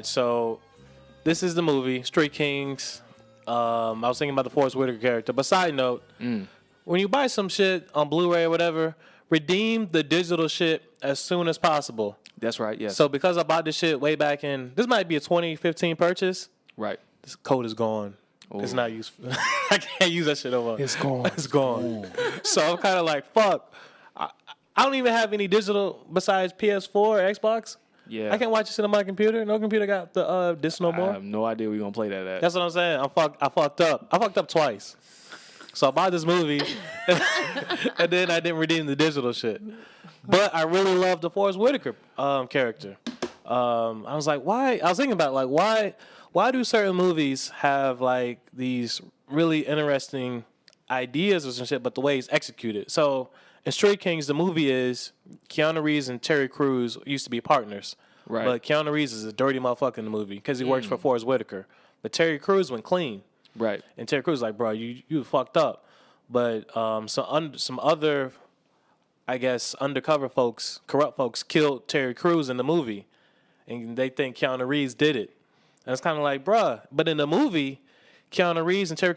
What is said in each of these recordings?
right, so this is the movie, Street Kings. I was thinking about the Forrest Whitaker character. But side note, when you buy some shit on Blu-ray or whatever, redeem the digital shit as soon as possible. That's right, yes. So because I bought this shit way back in, this might be a 2015 purchase. Right. This code is gone. Ooh. It's not useful. I can't use that shit no more. It's gone. It's gone. So I'm kind of like, fuck. I don't even have any digital besides PS4 or Xbox. Yeah. I can't watch this on my computer. No computer got the disc no more. I have no idea where you're going to play that at. That's what I'm saying. I fucked up. I fucked up twice. So I bought this movie, and then I didn't redeem the digital shit. But I really love the Forrest Whitaker character. I was like, why? I was thinking about why do certain movies have like these really interesting ideas or some shit, but the way it's executed. So in Street Kings, the movie is Keanu Reeves and Terry Crews used to be partners. Right. But Keanu Reeves is a dirty motherfucker in the movie because he works for Forrest Whitaker. But Terry Crews went clean. Right. And Terry Crews like, bro, you fucked up. But some other, I guess, undercover folks, corrupt folks, killed Terry Crews in the movie. And they think Keanu Reeves did it. And it's kind of like, bruh. But in the movie, Keanu Reeves and Terry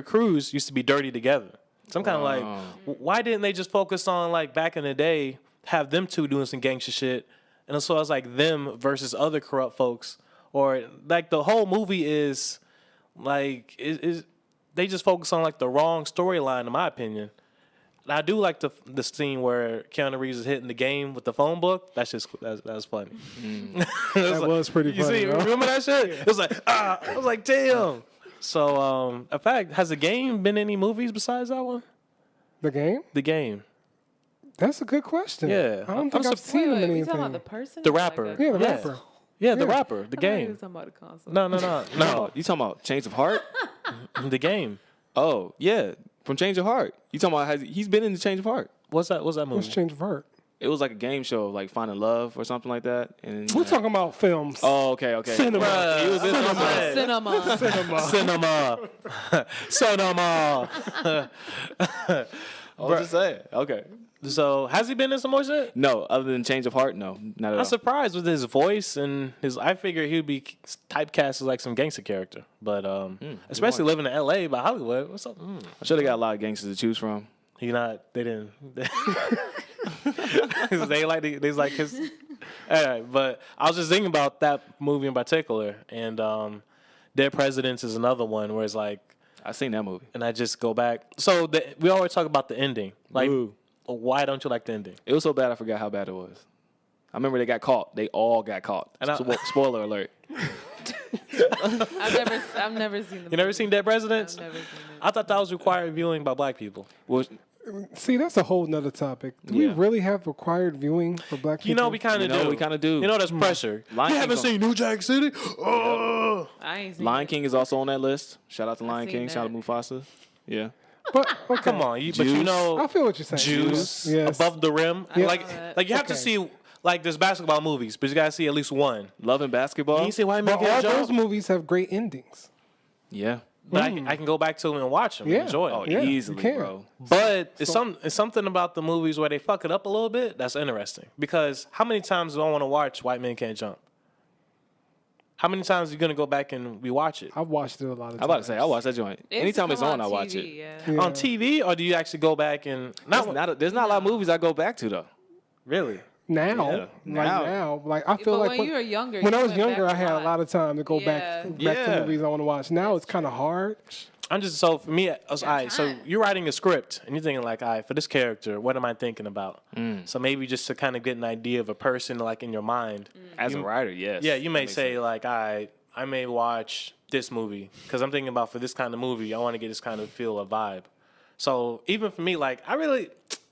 Crews used to be dirty together. So I'm kind of like, why didn't they just focus on, like, back in the day, have them two doing some gangster shit? And so it's like them versus other corrupt folks. Or, like, the whole movie is... Like, they just focus on, like, the wrong storyline, in my opinion. And I do like the scene where Keanu Reeves is hitting the game with the phone book. That's funny. That was pretty funny. You see, remember that shit? It was like, I was like, damn. So, in fact, has the game been any movies besides that one? The game? The game. That's a good question. Yeah. I don't think I've seen him in anything. You talking about the person? The rapper. Yeah, the rapper. Yeah, the rapper. The I game. thought you was talking about the console. No. You talking about Change of Heart? The game. Oh, yeah. From Change of Heart. You talking about he's been in the Change of Heart. What's that movie? What's Change of Heart? It was like a game show, like Finding Love or something like that. And We're talking about films. Oh, okay. Cinema. Bruh, He was in Cinema. I was just saying. Okay. So, has he been in some more shit? No, other than Change of Heart, no. Not at all. I'm surprised with his voice and his. I figured he'd be typecast as like some gangster character, but especially living in L.A. by Hollywood. What's up? I'm sure they got a lot of gangsters to choose from. He not. They didn't. They like his. All right, but I was just thinking about that movie in particular, and Dead Presidents is another one where it's like I seen that movie, and I just go back. So we always talk about the ending, like. Ooh. Why don't you like the ending? It was so bad I forgot how bad it was. I remember they got caught. They all got caught. Spoiler alert. I've never seen the movie. You never seen Dead Presidents? I've never seen it. I thought that was required viewing by black people. Well, See, that's a whole nother topic. Do we really have required viewing for black people? You know, we kind of do. We kind of do. You know, there's pressure. Lion You haven't King's seen New Jack City? Oh. I ain't seen Lion it. King is also on that list. Shout out to Lion seen King. Shout out that. to Mufasa. Yeah. But okay. Come on, but you know, I feel what you're saying. Juice Yes. above the rim. I Like know that. you have to see like there's basketball movies, but you gotta see at least one. Love and Basketball. You see why men But all get those jump? movies have great endings. Yeah. But I can go back to them and watch them, and enjoy them. Oh, Yeah, you easily, can. bro. But it's something about the movies where they fuck it up a little bit that's interesting. Because how many times do I want to watch White Men Can't Jump? How many times are you gonna go back and rewatch it? I've watched it a lot of times. I'm about to say I watch that joint. Anytime it's come on, I watch TV, it. Yeah. Yeah. On TV, or do you actually go back and There's not a lot of movies I go back to though. really? Now, Yeah. now, like I feel But like when you were younger, when you I was went back younger, I had a lot. lot of time to go back to Yeah. movies I want to watch. Now it's kind of hard. I'm just so for me. All right, so time. you're writing a script and you're thinking like, all right, for this character, what am I thinking about? So maybe just to kind of get an idea of a person like in your mind. As a writer, yes. Yeah, you may That makes say sense. like, I may watch this movie because I'm thinking about for this kind of movie, I want to get this kind of feel or vibe. So even for me, like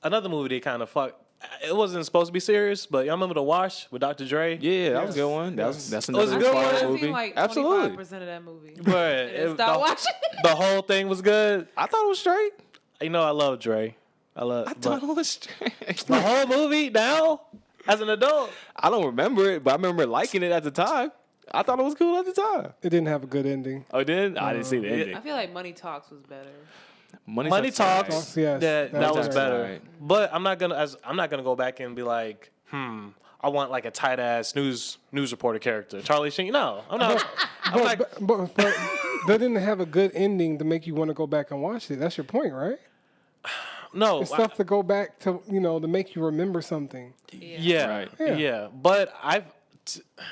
another movie they kind of fuck. It wasn't supposed to be serious, but y'all remember The Wash with Dr. Dre? Yeah, that was a good one. That's was another a good fire one. I've movie. seen like Absolutely. 25% of that movie. But And start watching it. the whole thing was good. I thought it was straight. You know, I love Dre. I thought it was straight. the whole movie now as an adult. I don't remember it, but I remember liking it at the time. I thought it was cool at the time. It didn't have a good ending. Oh, it did? I didn't see the I ending. feel like Money Talks was better. Money Talks. Yes, that that was was better. alright. But I'm not gonna go back and be like, I I want like a tight ass news reporter character. Charlie Sheen. No, I'm not. I'm like, But they didn't have a good ending to make you want to go back and watch it. That's your point, right? no. It's stuff to go back to, to make you remember something. Yeah, Right. yeah. But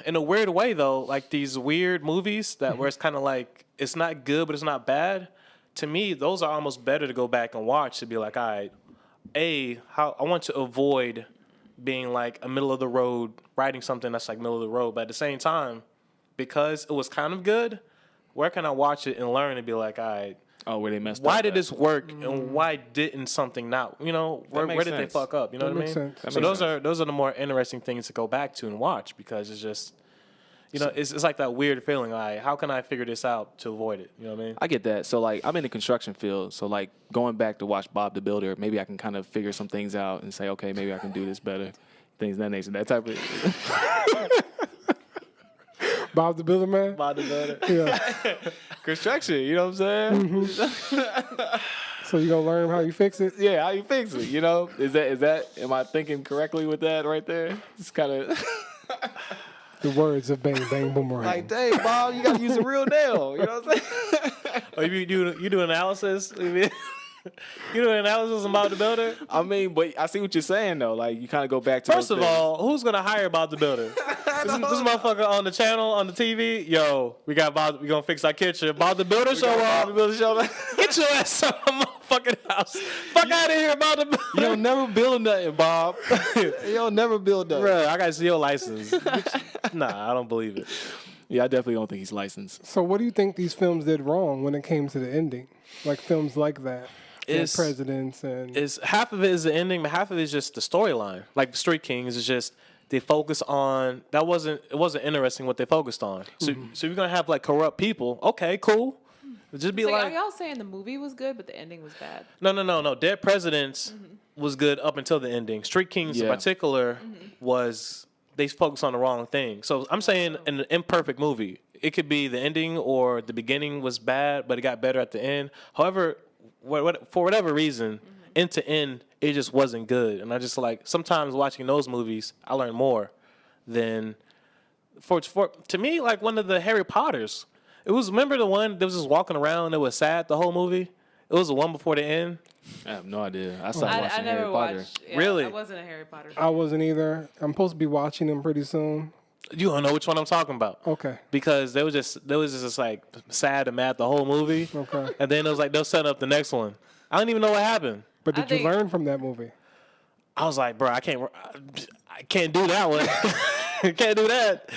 in a weird way though, like these weird movies that where it's kind of like it's not good, but it's not bad. To me, those are almost better to go back and watch to be like, all right, how I want to avoid being like a middle of the road writing something that's like middle of the road, but at the same time, because it was kind of good, where can I watch it and learn and be like, all right, where they messed up. why did this work and why didn't something not? Where makes did they sense. fuck up? You know what I mean? makes sense. That So makes those are the more interesting things to go back to and watch because it's just, it's like that weird feeling. Like, how can I figure this out to avoid it? You know what I mean? I get that. So like I'm in the construction field. So like going back to watch Bob the Builder, maybe I can kind of figure some things out and say, okay, maybe I can do this better. Things of that nature. That type of Bob the Builder Man? Bob the Builder. Yeah. construction, you know what I'm saying? So you going to learn how you fix it? Yeah, how you fix it, you know? Is that am I thinking correctly with that right there? It's kind of The words of Bang Bang Boomerang. like, dang, Bob, you got to use a real nail, you know what I'm saying? Or you do analysis? You do analysis about the builder? I mean, but I see what you're saying though. Like you kind of go back to First those of things. all, who's gonna hire Bob the Builder? this motherfucker on the channel, on the TV. Yo, we gonna fix our kitchen. Bob the Builder show up. Get your ass out of my motherfucking house. Fuck out of here, Bob the Builder. You'll never build nothing, Bob. You'll never build nothing. Bruh, I got CEO license. Nah, I don't believe it. Yeah, I definitely don't think he's licensed. So what do you think these films did wrong when it came to the ending? Like films like that. It's- Presidents and... Is half of it is the ending, but half of it is just the storyline. Like Street Kings is just they focus on it wasn't interesting what they focused on. So you're gonna have like corrupt people. Okay, cool. Just be Are like y'all saying the movie was good, but the ending was bad? no. Dead Presidents was good up until the ending. Street Kings in Yeah. particular was they focused on the wrong thing. So I'm saying an imperfect movie. It could be the ending or the beginning was bad, but it got better at the end. However, for whatever reason, end to end, it just wasn't good. And I just like sometimes watching those movies, I learn more than to me like one of the Harry Potters. It was remember the one that was just walking around. It was sad the whole movie. It was the one before the end. I have no idea. I stopped watching I never Harry Potter. watched. Yeah, Really? I wasn't a Harry Potter fan. I wasn't either. I'm supposed to be watching them pretty soon. You don't know which one I'm talking about. Okay. Because they was just like sad and mad the whole movie. Okay. And then it was like they'll set up the next one. I don't even know what happened. But I did you think- learn from that movie? I was like, bro, I can't do that one. Can't do that.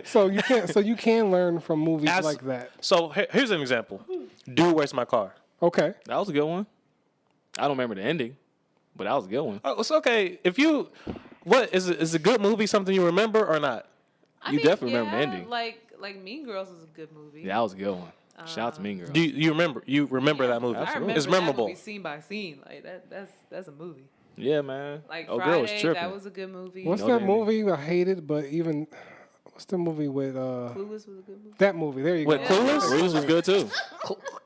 So you can learn from movies As- like that. So here's an example. Dude, Where's My Car? Okay. That was a good one. I don't remember the ending, but that was a good one. Oh, it's okay. What is it? Is a good movie something you remember or not? I You mean, definitely remember the ending. Like Mean Girls is a good movie. Yeah, that was a good one. Shout out to Mean Girls. Do you remember? You remember that movie? I remember It's that memorable. movie scene by scene. Like that's a movie. Yeah, man. Like Oh, girl was Friday, tripping. that was a good movie. What's know that the movie I hated, but even what's the movie with Clueless was a good movie. that movie? There you With go. Clueless? Clueless was good too.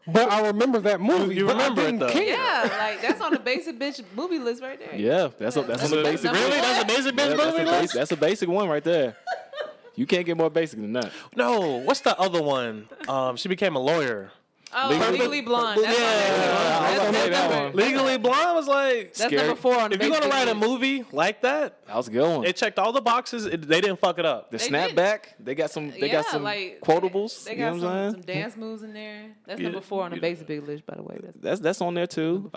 But I remember that movie. You but I remember it, didn't though. care. Yeah, like that's on the basic bitch movie list right there. Yeah, that's on the basic. number Really? one. That's a basic Yeah, bitch that's, movie? a basic, that's a basic one right there. You can't get more basic than that. No. What's the other one? She became a lawyer. Oh, Legally Blonde. That's Yeah. on there, too. I was gonna say that number- one. Legally Blonde was like. That's Scary. number 4 on the If you're gonna basic write a list. movie like that, That was a good one. it checked all the boxes. They didn't fuck it up. The They snapback, they got some. They got some quotables. They you got know what I'm some saying? dance moves in there. That's number 4 on the basic big list, by the way. That's on there too.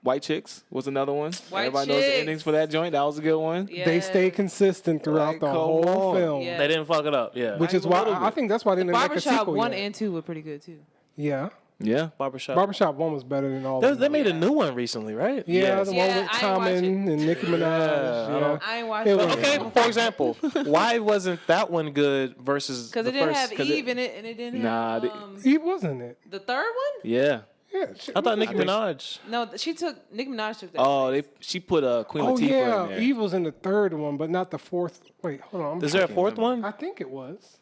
White Chicks was another one. White Everybody knows the Chicks. endings for that joint. That was a good one. Yeah. They stay consistent throughout Like, the come whole on. film. Yeah. They didn't fuck it up. Yeah. Which is Like a why little I bit. think that's why they didn't make a Barbershop sequel 1 yet. and 2 were pretty good too. Yeah. Yeah. Barbershop. Barbershop 1 was better than all They, of they them. made a new one recently, right? Yeah, Yes. the Yeah, one with I ain't Common watch it. and Nicki Minaj. I Yeah. don't- I ain't watched It it. was- Okay, for example, why wasn't that one good versus Because the it didn't first? have 'cause Eve in it, and it didn't Nah, have they- He wasn't it. the third one. Yeah. Yeah. I thought Nicki think- Minaj. No, Nicki Minaj took that. Oh, place. she put Queen Oh Latifah yeah, in there. Eve was in the third one, but not the fourth. Wait, hold on. Is there a fourth one? I think it was.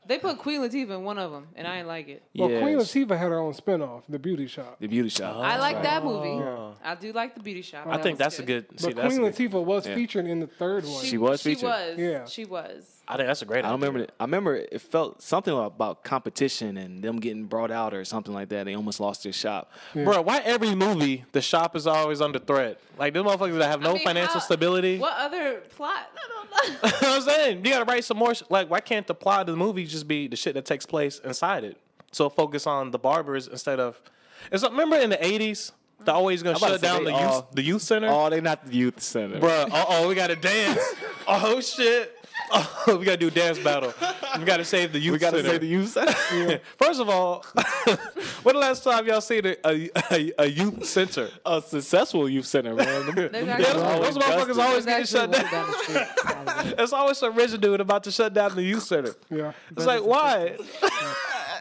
They put Queen Latifah in one of them, and I didn't like it. Well, Yeah, Queen Latifah had her own spinoff, The Beauty Shop. The Beauty Shop. I like that movie. Yeah. I do like The Beauty Shop. I think that's a good. See, But that's Queen a good, Latifah was Yeah. featured in the third one. She was She featured. was. Yeah. She was. I think that's a great. I don't idea. remember. I remember it felt something about competition and them getting brought out or something like that. They almost lost their shop. Bro, why every movie the shop is always under threat? Like them motherfuckers that have no I mean, financial how- stability. What other plot? I don't know. You know what I'm saying? You gotta write some more. Like, why can't the plot of the movie just be the shit that takes place inside it? So focus on the barbers instead of. Remember in the '80s, they're always gonna I'm about shut to say down they the youth center. Oh, they not the youth center. Bruh, we gotta dance. Oh shit. Oh, we gotta do a dance battle. We gotta save the youth We got to center. say the youth center. First of all, when the last time y'all seen a youth center? A successful youth center, man. There's Yeah, actually- those motherfuckers always getting there's shut actually down. one down the street, by the way. There's always some rich dude about to shut down the youth center. Yeah. It's like, why?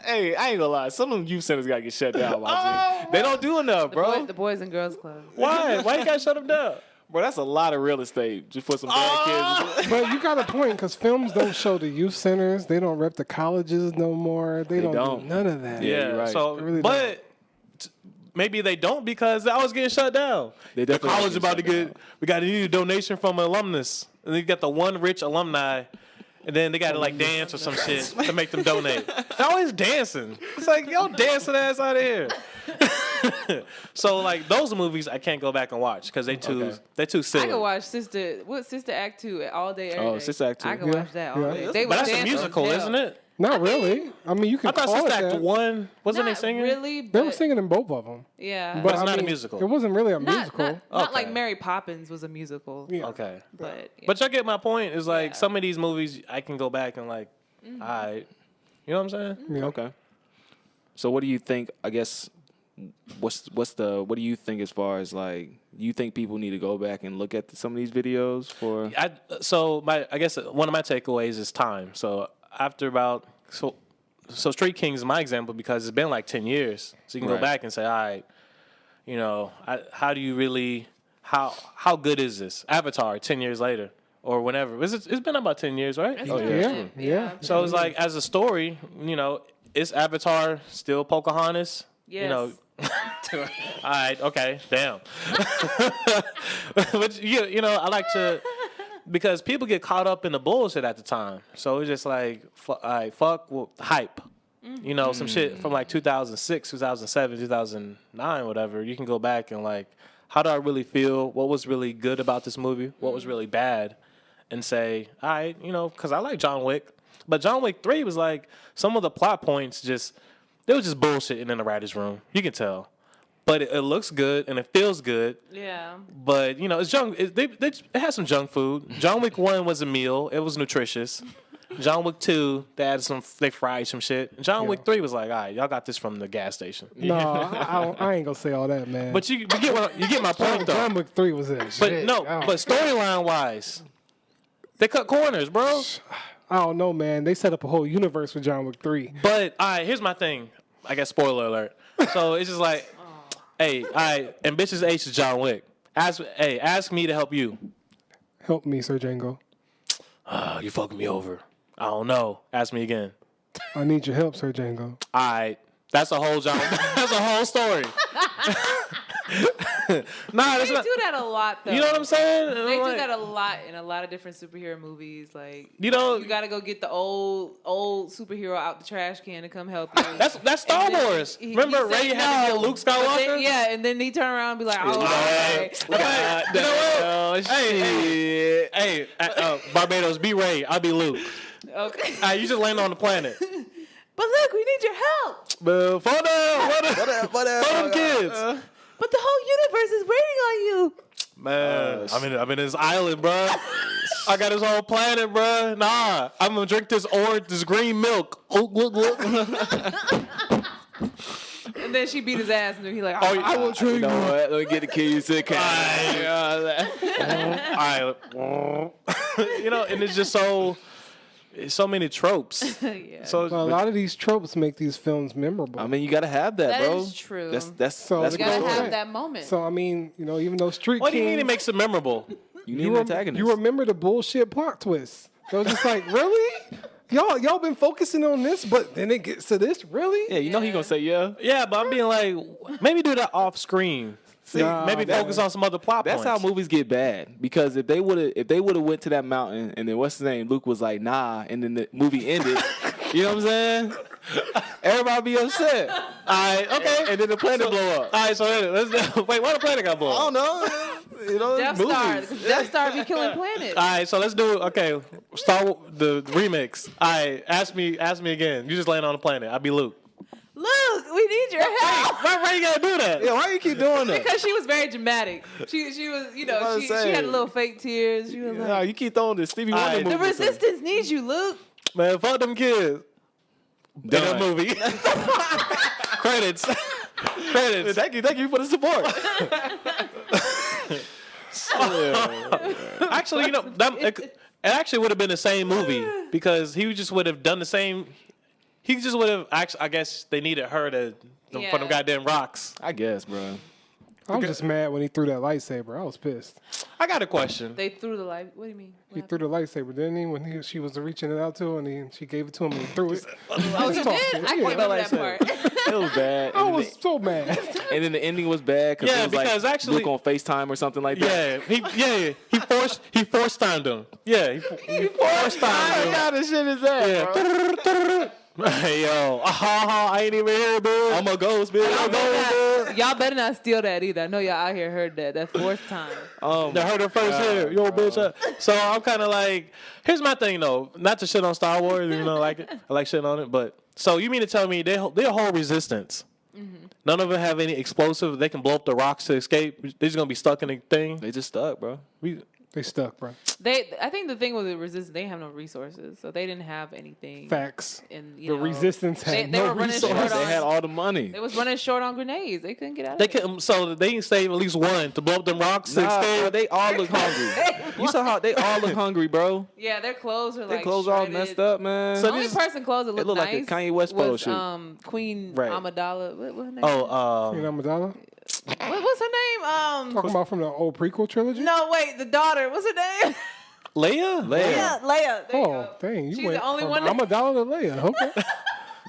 Hey, I ain't gonna lie. Some of them youth centers gotta get shut down. They don't do enough, bro. The Boys and Girls Club. Why? Why you gotta shut them down? Bro, that's a lot of real estate just for some bad kids. But you got a point because films don't show the youth centers. They don't rep the colleges no more. They don't don't. do none of that. Yeah, you're right. So, They really but maybe they don't because I was getting shut down. They The definitely college get about to shut get. down. We got to need a donation from an alumnus, and then you got the one rich alumni. And then they got to like dance or some shit to make them donate. They're always dancing. It's like, yo, dancing ass out of here. So like those movies I can't go back and watch because they too I silly. could watch Sister Act 2 all day, every day. Oh, Sister Act 2. I can watch that all Yeah. day. They But was that's a dancing musical, on isn't jail. it? Not really. I mean, you can I thought call Sister it Act that. 1 wasn't they Not singing? really, They were but singing in both of them. yeah. But it's not a musical. It wasn't really a Not, musical. not like Okay. Mary Poppins was a musical. Yeah. Okay. But yeah. But y'all get my point. Is like Yeah. some of these movies I can go back and like, all right, you know what I'm saying? Yeah. Okay. So what do you think? I guess what do you think as far as like you think people need to go back and look at some of these videos for? I guess one of my takeaways is time. So after about so Street Kings is my example because it's been like 10 years. So you can Right. go back and say, all right, you know, how do you really how good is this? Avatar 10 years later or whenever. It's been about 10 years, right? It's Oh, been yeah. a Yeah. minute. Yeah. So it's like as a story, you know, is Avatar still Pocahontas? Yes. You know, all right, okay, damn. But you know, I like to because people get caught up in the bullshit at the time. So it's just like fuck hype. You know, some shit from like 2006, 2007, 2009, whatever. You can go back and like, how do I really feel? What was really good about this movie? What was really bad? And say, all right, you know, because I like John Wick. But John Wick 3 was like, some of the plot points they was just bullshitting in the writer's room. You can tell. But it looks good and it feels good. Yeah. But, you know, it's junk. It has some junk food. John Wick 1 was a meal. It was nutritious. John Wick 2, they fried some shit. John Wick 3 was like, all right, y'all got this from the gas station. No, I ain't gonna say all that, man. But you get my point, though. John Wick 3 was it. But but storyline wise, they cut corners, bro. I don't know, man. They set up a whole universe for John Wick 3. But all right, here's my thing. I guess spoiler alert. So it's just like, hey, all right, ambitious H is John Wick. Ask me to help you. Help me, Sir Django. You fucking me over. I don't know. Ask me again. I need your help, Sir Django. All right, that's a whole that's a whole story. Nah, that's They not. do that a lot, though. You know what I'm saying? They do Like, that a lot in a lot of different superhero movies. Like, You know- you got to go get the old superhero out the trash can to come help you. That's Star And then Wars. he Remember said Ray had to no, get Luke but Skywalker? then- yeah, and then he turn around and be like, oh, Hey, okay. you know what? Oh, shit. Hey, Barbados, be Ray. I'll be Luke. Okay. You just land on the planet. But look, we need your help. But for them kids. But the whole universe is waiting on you. Man, I'm in this island, bro. I got this whole planet, bro. Nah, I'm gonna drink this green milk. Oh, look. And then she beat his ass, and then he like, Oh, oh, I will You know what? Let me get the key. You said, All right. You know, and it's just so many tropes. yeah. So Well, a lot of these tropes make these films memorable. I mean, you got to have that, That bro. is true. That's So that's the you gotta That's have right. that moment. so, I mean, you know, even though Street what do you mean Kings, it makes it memorable? you need an antagonist. you remember the bullshit plot twists. So it's just like, really? y'all been focusing on this, but then it gets to this, really? Yeah, you know he gonna say yeah. Yeah, but I'm being like, maybe do that off screen. See, Nah, maybe man. focus on some other plot That's points. how movies get bad. Because if they would have went to that mountain and then what's his name? Luke was like, nah, and then the movie ended. You know what I'm saying? Everybody be upset. All right, okay. And then the planet blow up. All right, so let's wait. Why the planet got blown? I don't know. You know, Death movies. Star. Death Star be killing planets. All right, so let's do the remix. All right, ask me again. You just land on the planet. I'll be Luke. Luke, we need your help. Why you gotta do that? Yeah, why you keep doing that? Because she was very dramatic. She was, you know, What I'm she saying. had a little fake tears. She was like, No, you keep throwing this Stevie Wonder Alright. movie. the resistance needs you, Luke. Man, fuck them kids. In that Done. movie. Credits. Credits. Thank you for the support. Actually, you know, it actually would have been the same movie because he just would have done the same. He just would have actually. I guess they needed her for Yeah. them goddamn rocks. I guess, bro. I'm just mad when he threw that lightsaber. I was pissed. I got a question. They threw the light. What do you mean? He threw the lightsaber, didn't he? When she was reaching it out to him, and she gave it to him, and he threw it. Oh, he did? I can't remember that part. It was bad. I was so mad. And then the ending was bad Yeah, it was because like actually- Luke on FaceTime or something like that. He forced timed him. Yeah, he forced timed What him. kind of shit is that, bro? Hey yo, I ain't even here, dude. I'm a ghost, bitch. Y'all better not steal that either. I know y'all out here heard that. That's fourth time. They heard it first here. Yo, bitch. So I'm kind of like, here's my thing though. Not to shit on Star Wars, even though I like it. I like shitting on it. But so you mean to tell me their whole resistance? None of them have any explosive. They can blow up the rocks to escape. They're just gonna be stuck in a thing. They just stuck, bro. They stuck, bro. I think the thing with the resistance, they have no resources, so they didn't have anything. Facts. And The resistance had they no were running resources. short They on. had all the money. They was running short on grenades. They couldn't get out. They of it. can, so they can save at least one to blow up them rocks to Nah, escape. bro, they all look hungry. You saw how they all look hungry, bro. Yeah, their clothes are Their like clothes all shredded. messed up, man. So The only person clothes that looked looked like a nice Kanye West photo was shoot. Queen Right. Amidala. What her name? You know Madonna? What's her name? Talking about from the old prequel trilogy? No, wait, the daughter. What's her name? Leia? Leia. There you Oh, go. dang. You She's went the only from one that- Amidala to Leia. Okay.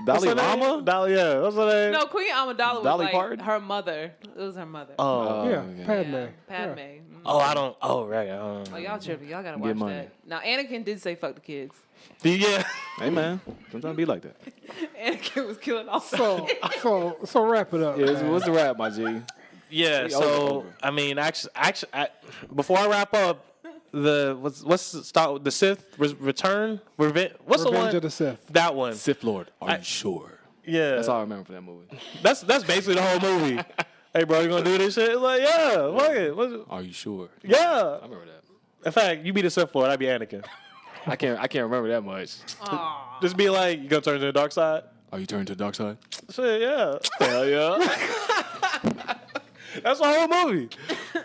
What's Dalai her name? Lama? Dolly, yeah. What's her name? No, Queen Amidala was Dolly like Parton? her mother. It was her mother. Oh. Yeah, yeah. Padme. Yeah, Padme. Yeah. Mm. Oh, I don't. Oh, right. Oh, y'all tripping. Y'all gotta Get watch money. that. Now, Anakin did say fuck the kids. Yeah. Hey, man. Sometimes be like that. Anakin was killing all So wrap it up. Yeah, man. what's the rap, my G? Yeah. We So over. I mean, actually, before I wrap up, what's the start with the Sith Return? What's the Revenge one? of the Sith. That one. Sith Lord, are you sure? Yeah. That's all I remember from that movie. That's basically the whole movie. Hey, bro, you gonna do this shit? It's like, yeah, fuck it. Are you sure? Yeah. I remember that. In fact, you be the Sith Lord, I'd be Anakin. I can't remember that much. Just be like, you gonna turn to the dark side? Are you turning to the dark side? Shit, yeah. Hell yeah. That's the whole movie.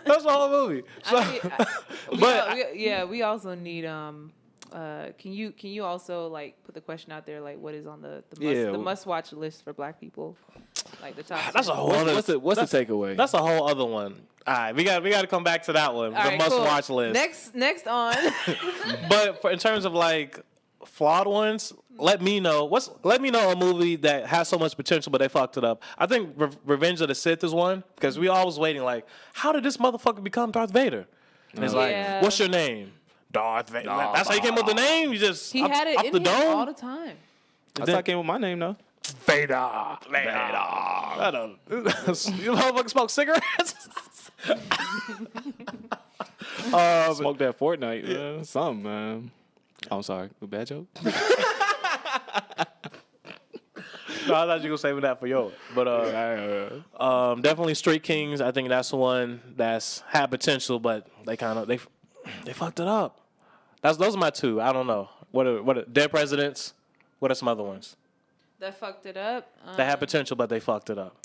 That's the whole movie. So, we also need can you also like put the question out there like what is on the must watch list for Black people, like the top. that's a 10? whole other. What's the takeaway? That's a whole other one. All right, we got to come back to that one. All The right, must cool. watch list. Next on. But in terms of like flawed ones, let me know a movie that has so much potential but they fucked it up. I think Revenge of the Sith is one because we always waiting like, how did this motherfucker become Darth Vader? And it's Yeah. like, what's your name? Darth Vader. That's how you came up with the name. You just He up, had it up in the him dome. all the time. That's how I came with my name, though. Vader. I don't. You motherfucker smoke cigarettes? Smoke that Fortnite, man. Something, man. Oh, I'm sorry. A bad joke? No, I thought you were saving that for yours. But definitely Street Kings. I think that's the one that's had potential, but they fucked it up. Those are my two. I don't know. What are Dead Presidents? What are some other ones? That fucked it up. They had potential, but they fucked it up.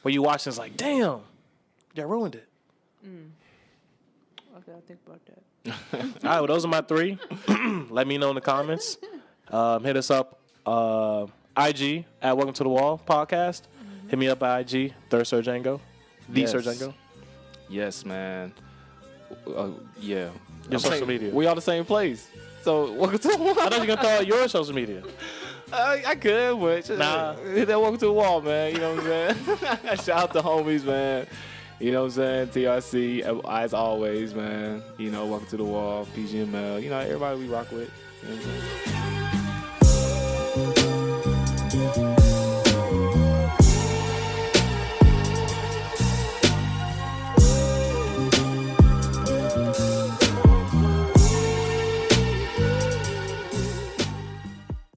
When you watch, it's like, damn, you ruined it. Okay, I'll think about that. All right, well, those are my three. Let me know in the comments. Hit us up, IG at Welcome to the Wall podcast. Hit me up at IG, Third Sir Django, Yes. Sir Django. Yes, man. Yeah. Your social media. We all the same place. So welcome to the wall. I thought you were gonna throw out your social media. I could, but Nah. hit that welcome to the wall, man. You know what I'm saying? Shout out to homies, man. You know what I'm saying? TRC, as always, man. You know, welcome to the wall, PGML. You know, everybody we rock with. You know what I'm saying?